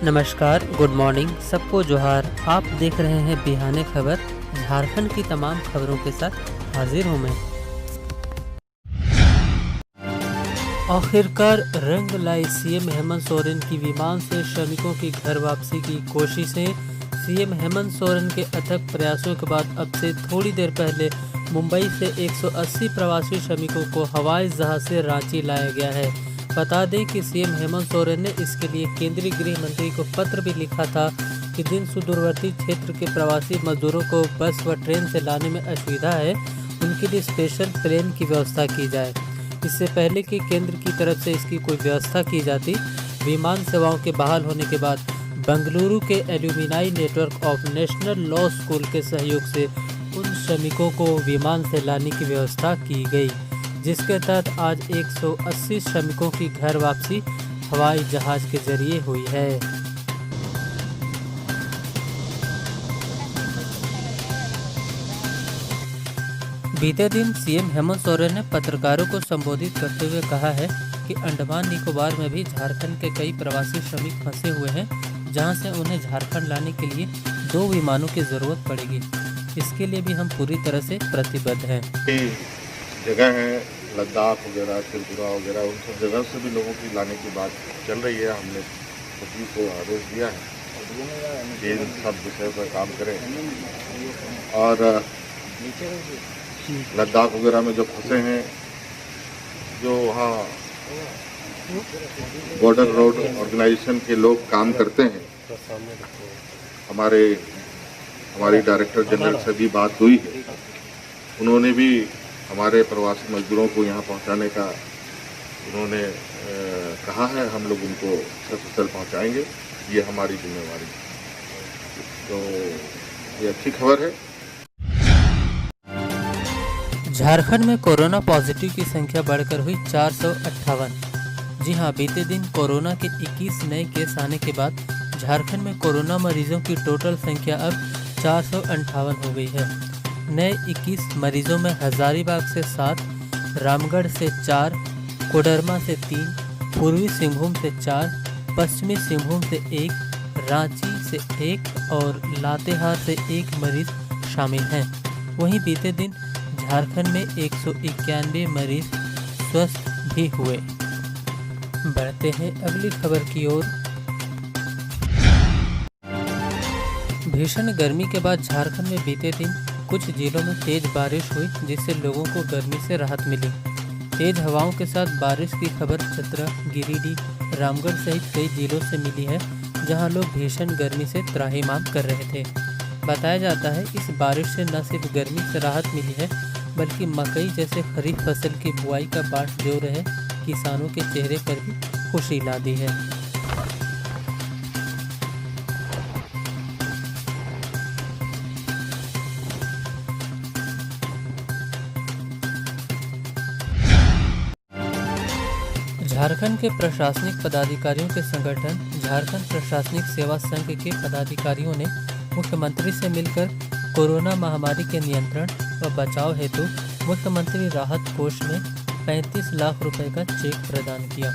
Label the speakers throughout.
Speaker 1: नमस्कार, good morning, सबको जोहार। आप देख रहे हैं बिहाने खबर। झारखंड की तमाम खबरों के साथ हाजिर हूँ मैं। आखिरकार रंग लाई सीएम हेमंत सोरेन की विमान से श्रमिकों की घर वापसी की कोशिशें। सीएम हेमंत सोरेन के अथक प्रयासों के बाद अब से थोड़ी देर पहले मुंबई से 180 प्रवासी श्रमिकों को हवाई जहाज से रांची लाया गया है। बता दें कि सीएम हेमंत सोरेन ने इसके लिए केंद्रीय गृह मंत्री को पत्र भी लिखा था कि जिन सुदूरवर्ती क्षेत्र के प्रवासी मजदूरों को बस व ट्रेन से लाने में असुविधा है, उनके लिए स्पेशल प्लेन की व्यवस्था की जाए। इससे पहले कि केंद्र की तरफ से इसकी कोई व्यवस्था की जाती, विमान सेवाओं के बहाल होने के बाद बेंगलुरु के alumni network of national law school के सहयोग से उन श्रमिकों को विमान से लाने की व्यवस्था की गई, जिसके तहत आज 180 श्रमिकों की घर वापसी हवाई जहाज के जरिए हुई है। बीते दिन सीएम हेमंत सोरेन ने पत्रकारों को संबोधित करते हुए कहा है कि अंडमान निकोबार में भी झारखंड के कई प्रवासी श्रमिक फंसे हुए हैं, जहां से उन्हें झारखंड लाने के लिए 2 विमानों की जरूरत पड़ेगी। इसके लिए भी हम पूरी तरह से प्रतिबद्ध हैं।
Speaker 2: जगह है लद्दाख वगैरह, त्रिपुरा वगैरह, उन सब जगह से भी लोगों की लाने की बात चल रही है। हमने सभी को आदेश दिया है कि इन सब विषय पर काम करें। और लद्दाख वगैरह में जो फंसे हैं, जो वहाँ बॉर्डर रोड ऑर्गेनाइजेशन के लोग काम करते हैं, हमारी डायरेक्टर जनरल से भी बात हुई है। उन्होंने भी हमारे प्रवासी मजदूरों को यहाँ पहुँचाने का उन्होंने कहा है। हम लोग उनको सकुशल पहुँचाएंगे, ये हमारी जिम्मेवारी है। तो ये अच्छी खबर है।
Speaker 1: झारखंड में कोरोना पॉजिटिव की संख्या बढ़कर हुई 458। जी हां, बीते दिन कोरोना के 21 नए केस आने के बाद झारखंड में कोरोना मरीजों की टोटल संख्या अब 458 हो गई है। नए 21 मरीजों में हजारीबाग से 7, रामगढ़ से 4, कोडरमा से 3, पूर्वी सिंहभूम से 4, पश्चिमी सिंहभूम से 1, रांची से 1 और लातेहार से 1 मरीज शामिल हैं। वहीं बीते दिन झारखंड में 191 मरीज स्वस्थ भी हुए। बढ़ते हैं अगली खबर की ओर। भीषण गर्मी के बाद झारखंड में बीते दिन कुछ जिलों में तेज बारिश हुई, जिससे लोगों को गर्मी से राहत मिली। तेज हवाओं के साथ बारिश की खबर चतरा, गिरिडीह, रामगढ़ सहित कई जिलों से मिली है, जहां लोग भीषण गर्मी से त्राहिमाम कर रहे थे। बताया जाता है इस बारिश से न सिर्फ गर्मी से राहत मिली है, बल्कि मकई जैसे खरीफ फसल की बुआई का बाट जो रहे किसानों के चेहरे पर भी खुशी ला दी है। झारखंड के प्रशासनिक पदाधिकारियों के संगठन झारखंड प्रशासनिक सेवा संघ के पदाधिकारियों ने मुख्यमंत्री से मिलकर कोरोना महामारी के नियंत्रण व बचाव हेतु मुख्यमंत्री राहत कोष में 35 लाख रुपए का चेक प्रदान किया।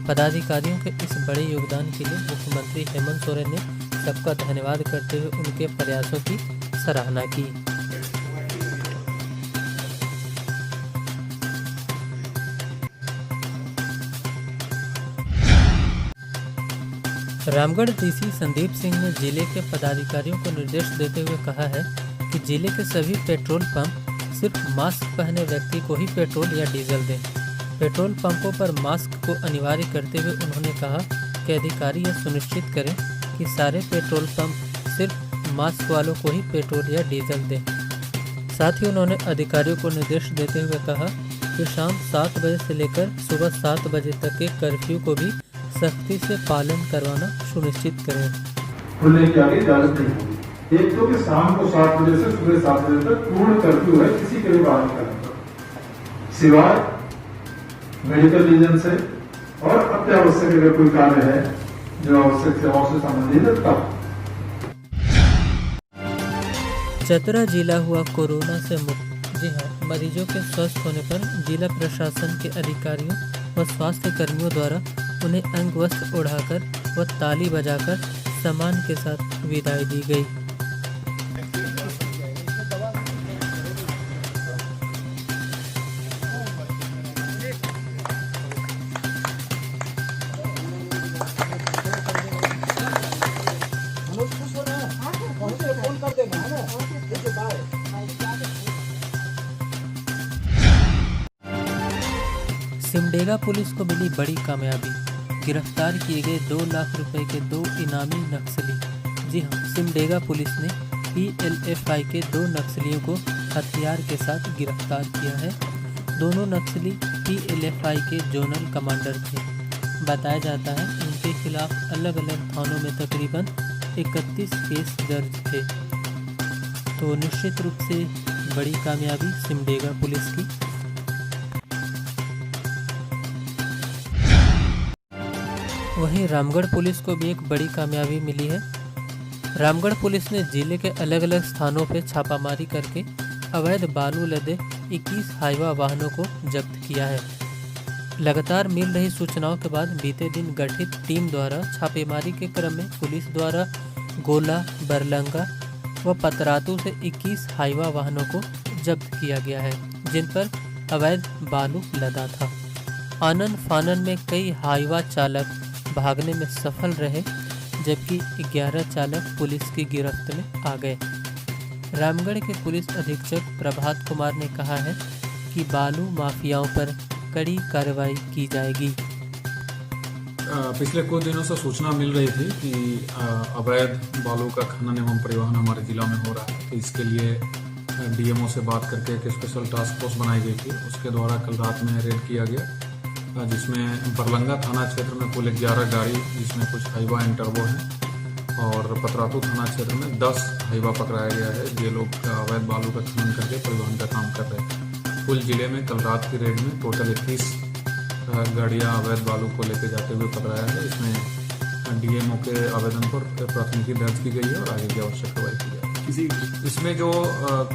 Speaker 1: पदाधिकारियों के इस बड़े योगदान के लिए मुख्यमंत्री हेमंत सोरेन ने सबका धन्यवाद करते हुए उनके प्रयासों की सराहना की। रामगढ़ डीसी संदीप सिंह ने जिले के पदाधिकारियों को निर्देश देते हुए कहा है कि जिले के सभी पेट्रोल पंप सिर्फ मास्क पहने व्यक्ति को ही पेट्रोल या डीजल दें। पेट्रोल पंपों पर मास्क को अनिवार्य करते हुए उन्होंने कहा कि अधिकारी यह सुनिश्चित करें कि सारे पेट्रोल पंप सिर्फ मास्क वालों को ही पेट्रोल या डीजल दें। साथ ही उन्होंने अधिकारियों को निर्देश देते हुए कहा कि शाम 7 बजे से लेकर सुबह 7 बजे तक के कर्फ्यू को भी सख्ती से पालन करवाना सुनिश्चित करें।
Speaker 3: खुलने की आगे इजाजत नहीं होगी। एक तो कि शाम को 7 बजे से सुबह 7 बजे तक पूर्ण कर्फ्यू है, किसी के भी बाहर निकलने का, सिवाय मेडिकल रीजन से और अत्यावश्यक अगर कोई कार्य है जो आवश्यक सेवाओं से संबंधित है तब।
Speaker 1: चतरा जिला हुआ कोरोना से मुक्त। जी हाँ, मरीजों के स्वस्थ होने पर जिला प्रशासन के अधिकारियों व स्वास्थ्य कर्मियों द्वारा उन्हें अंग वस्त्र ओढ़ाकर व ताली बजाकर सम्मान के साथ विदाई दी गई। सिमडेगा पुलिस को मिली बड़ी कामयाबी, गिरफ्तार किए गए 2 लाख रुपए के 2 इनामी नक्सली। जी हाँ, सिमडेगा पुलिस ने PLFI के 2 नक्सलियों को हथियार के साथ गिरफ्तार किया है। दोनों नक्सली PLFI के जोनल कमांडर थे। बताया जाता है उनके खिलाफ अलग अलग थानों में तकरीबन 31 केस दर्ज थे। तो निश्चित रूप से बड़ी कामयाबी सिमडेगा पुलिस की। वहीं रामगढ़ पुलिस को भी एक बड़ी कामयाबी मिली है। रामगढ़ पुलिस ने जिले के अलग अलग स्थानों पर छापामारी करके अवैध बालू लदे 21 हाईवा वाहनों को जब्त किया है। लगातार मिल रही सूचनाओं के बाद बीते दिन गठित टीम द्वारा छापेमारी के क्रम में पुलिस द्वारा गोला, बरलंगा व पतरातू से 21 हाईवा वाहनों को जब्त किया गया है, जिन पर अवैध बालू लदा था। आनन फानन में कई हाईवा चालक भागने में सफल रहे, जबकि 11 चालक पुलिस की गिरफ्त में आ गए। रामगढ़ के पुलिस अधीक्षक प्रभात कुमार ने कहा है कि बालू माफियाओं पर कड़ी कार्रवाई की जाएगी।
Speaker 4: पिछले कुछ दिनों से सूचना मिल रही थी कि अवैध बालू का खनन एवं परिवहन हमारे जिला में हो रहा है, तो इसके लिए DMO से बात करके एक स्पेशल टास्क फोर्स बनाई गई थी। उसके द्वारा कल रात में रेड किया गया, जिसमें बरलंगा थाना क्षेत्र में कुल 11 गाड़ी, जिसमें कुछ हाईवा एंड टर्बो हैं, और पतरातू थाना क्षेत्र में 10 हाईवा पकड़ाया गया है। ये लोग अवैध बालू का खनन करके परिवहन का काम कर रहे हैं। कुल जिले में कल रात की रेड में टोटल 21 गाड़ियां अवैध बालू को लेकर जाते हुए पकड़ाया है। इसमें DMO के आवेदन पर प्राथमिकी दर्ज की गई है और आगे की आवश्यक कार्रवाई की जाएगी। इसमें जो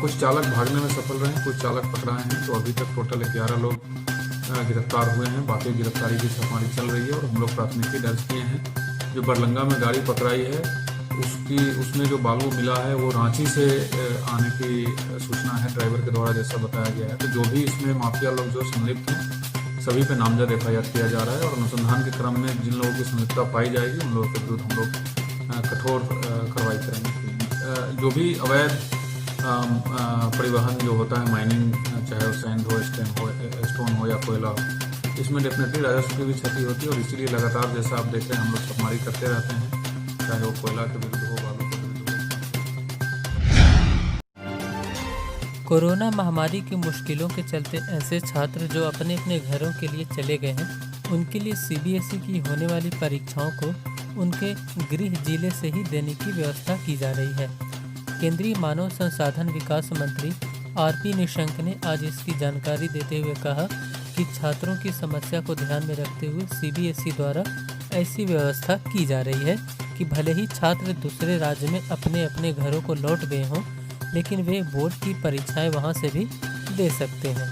Speaker 4: कुछ चालक भागने में सफल रहे हैं, कुछ चालक पकड़ाए हैं, तो अभी तक टोटल 11 लोग गिरफ्तार हुए हैं। बाकी गिरफ्तारी की छापेमारी चल रही है और हम लोग प्राथमिकी दर्ज किए हैं। जो बरलंगा में गाड़ी पकड़ाई है उसमें जो बालू मिला है वो रांची से आने की सूचना है ड्राइवर के द्वारा, जैसा बताया गया है। तो जो भी इसमें माफिया लोग जो संलिप्त हैं, सभी पे नामजद FIR किया जा रहा है और अनुसंधान के क्रम में जिन लोगों की संलिप्तता पाई जाएगी उन लोगों के विरुद्ध हम लोग कठोर कार्रवाई करेंगे। जो भी अवैध परिवहन जो होता है, माइनिंग, चाहे वो सैंड हो, स्टोन हो या कोयला हो, इसमें डेफिनेटली राजस्व की भी क्षति होती है और इसीलिए लगातार जैसा आप देख रहे हैं हम लोग छापेमारी करते रहते हैं, चाहे वो कोयला के विरुद्ध हो, बालू के विरुद्ध हो।
Speaker 1: कोरोना महामारी की मुश्किलों के चलते ऐसे छात्र जो अपने अपने घरों के लिए चले गए हैं, उनके लिए CBSE की होने वाली परीक्षाओं को उनके गृह जिले से ही देने की व्यवस्था की जा रही है। केंद्रीय मानव संसाधन विकास मंत्री RP निशंक ने आज इसकी जानकारी देते हुए कहा कि छात्रों की समस्या को ध्यान में रखते हुए CBSE द्वारा ऐसी व्यवस्था की जा रही है कि भले ही छात्र दूसरे राज्य में अपने अपने घरों को लौट गए हों, लेकिन वे बोर्ड की परीक्षाएं वहां से भी दे सकते हैं।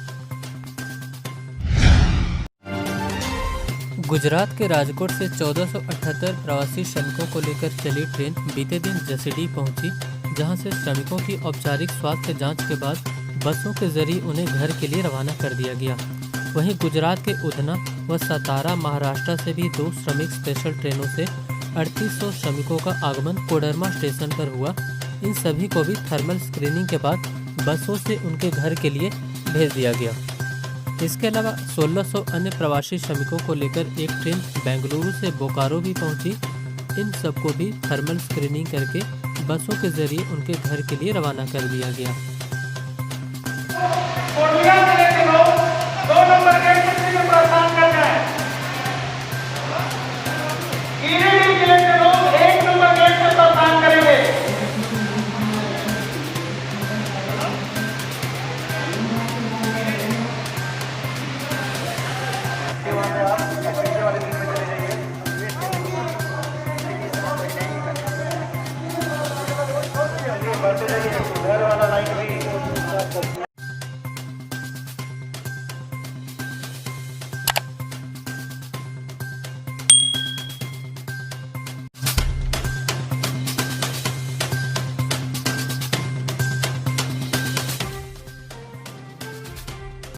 Speaker 1: गुजरात के राजकोट से 1478 प्रवासी श्रमिकों को लेकर चली ट्रेन बीते दिन जसीडीह पहुंची, जहां से श्रमिकों की औपचारिक स्वास्थ्य जांच के बाद बसों के जरिए उन्हें घर के लिए रवाना कर दिया गया। वहीं गुजरात के उधना व सतारा महाराष्ट्र से भी 2 श्रमिक स्पेशल ट्रेनों से 3800 श्रमिकों का आगमन कोडरमा स्टेशन पर हुआ। इन सभी को भी थर्मल स्क्रीनिंग के बाद बसों से उनके घर के लिए भेज दिया गया। इसके अलावा 1600 अन्य प्रवासी श्रमिकों को लेकर एक ट्रेन बेंगलुरु से बोकारो भी पहुंची। इन सबको भी थर्मल स्क्रीनिंग करके बसों के जरिए उनके घर के लिए रवाना कर दिया गया।